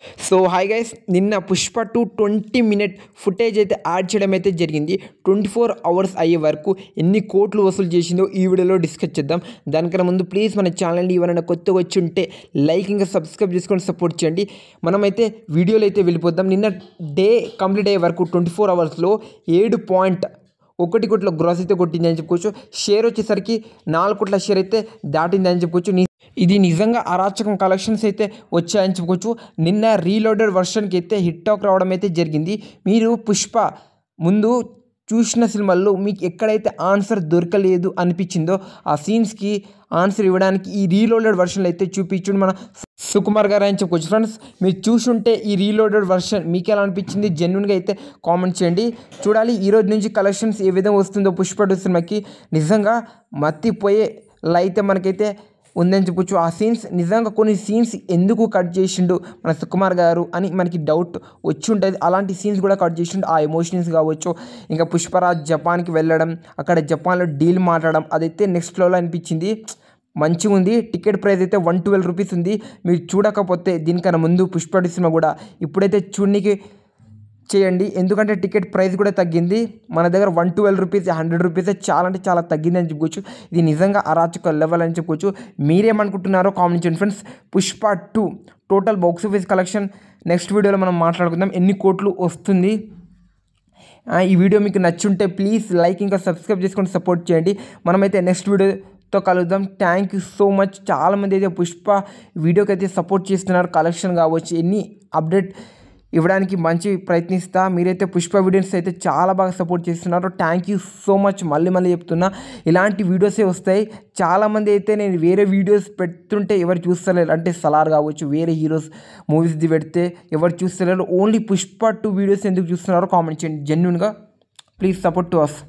So hi guys, నిన్న Pushpa 2 20-minute footage అయితే add చేయడం అయితే జరిగింది. 24 hours అయ్యే వరకు ఎన్ని కోట్లు వసూలు చేసిందో ఈ వీడియోలో డిస్కస్ చేద్దాం. దానికన్నా ముందు ప్లీజ్ మన ఛానల్ని ఎవరైనా కొత్తగా వచ్చి ఉంటే లైక్ ఇంకా సబ్స్క్రైబ్ చేసుకొని సపోర్ట్ చేయండి. మనమైతే వీడియోలో అయితే వెళ్ళిపోద్దాం. నిన్న డే కంప్లీట్ అయ్యే వరకు 24 hours 7.1 కోట్ల గ్రాస్ అయితే కొట్టింది అని చెప్పుకోవచ్చు. షేర్ వచ్చేసరికి 4 కోట్ల షేర్ అయితే దాటింది అని చెప్పుకోవచ్చు. ఇది నిజంగా అరాచకం కలెక్షన్స్ అయితే వచ్చాయని చెప్పుకోవచ్చు. నిన్న రీలోడెడ్ వర్షన్కి అయితే హిట్ టాక్ రావడం అయితే జరిగింది. మీరు పుష్ప ముందు చూసిన సినిమాల్లో మీకు ఎక్కడైతే ఆన్సర్ దొరకలేదు అనిపించిందో ఆ సీన్స్కి ఆన్సర్ ఇవ్వడానికి ఈ రీలోడెడ్ వర్షన్లు అయితే చూపించుండి మన సుకుమార్ గారు అని చెప్పుకోవచ్చు. ఫ్రెండ్స్, మీరు చూసుంటే ఈ రీలోడెడ్ వర్షన్ మీకు ఎలా అనిపించింది జెన్యున్గా అయితే కామెంట్ చేయండి. చూడాలి ఈరోజు నుంచి కలెక్షన్స్ ఏ విధంగా వస్తుందో పుష్ప 2 సినిమాకి. నిజంగా మత్తిపోయేలా అయితే మనకైతే ఉందని చెప్పొచ్చు. ఆ సీన్స్ నిజంగా కొన్ని సీన్స్ ఎందుకు కట్ చేసిండు మన సుకుమార్ గారు అని మనకి డౌట్ వచ్చి ఉంటుంది. అలాంటి సీన్స్ కూడా కట్ చేసిండు. ఆ ఎమోషన్స్ కావచ్చు, ఇంకా పుష్పరాజ్ జపాన్కి వెళ్ళడం, అక్కడ జపాన్లో డీల్ మాట్లాడడం, అదైతే నెక్స్ట్ లెవెల్ అనిపించింది. మంచిగా ఉంది. టికెట్ ప్రైస్ అయితే 112 రూపీస్ ఉంది. మీరు చూడకపోతే దీనికన్నా ముందు పుష్ప 2 సినిమా కూడా ఇప్పుడైతే చూడడానికి చేయండి, ఎందుకంటే టికెట్ ప్రైస్ కూడా తగ్గింది. మన దగ్గర 112 రూపీస్ 100 రూపీసే చాలా అంటే చాలా తగ్గింది అని చెప్పుకోవచ్చు. ఇది నిజంగా అరాచక లెవెల్ అని చెప్పుకోవచ్చు. మీరేమనుకుంటున్నారో కామెంట్ చేయండి friends. Pushpa 2 total box office collection next వీడియోలో మనం మాట్లాడుకుందాం, ఎన్ని కోట్లు వస్తుంది. ఈ వీడియో మీకు నచ్చుంటే ప్లీజ్ లైక్ ఇంకా సబ్స్క్రైబ్ చేసుకొని సపోర్ట్ చేయండి. మనమైతే నెక్స్ట్ వీడియోతో కలుద్దాం. Thank you so much. చాలామంది అయితే పుష్ప వీడియోకి అయితే సపోర్ట్ చేస్తున్నారు. కలెక్షన్ కావచ్చు, ఎన్ని అప్డేట్ ఇవ్వడానికి మంచి ప్రయత్నిస్తా. మీరైతే పుష్ప వీడియోస్ అయితే చాలా బాగా సపోర్ట్ చేస్తున్నారు. Thank you so much. మళ్ళీ చెప్తున్నా, ఇలాంటి వీడియోసే వస్తాయి. చాలామంది అయితే నేను వేరే వీడియోస్ పెడుతుంటే ఎవరు చూస్తలేరు, అంటే సలార్ కావచ్చు, వేరే హీరోస్ మూవీస్ది పెడితే ఎవరు చూస్తలేరు. ఓన్లీ పుష్ప 2 వీడియోస్ ఎందుకు చూస్తున్నారో కామెంట్ చేయండి. జెన్యున్గా ప్లీజ్ సపోర్ట్ టు అస్.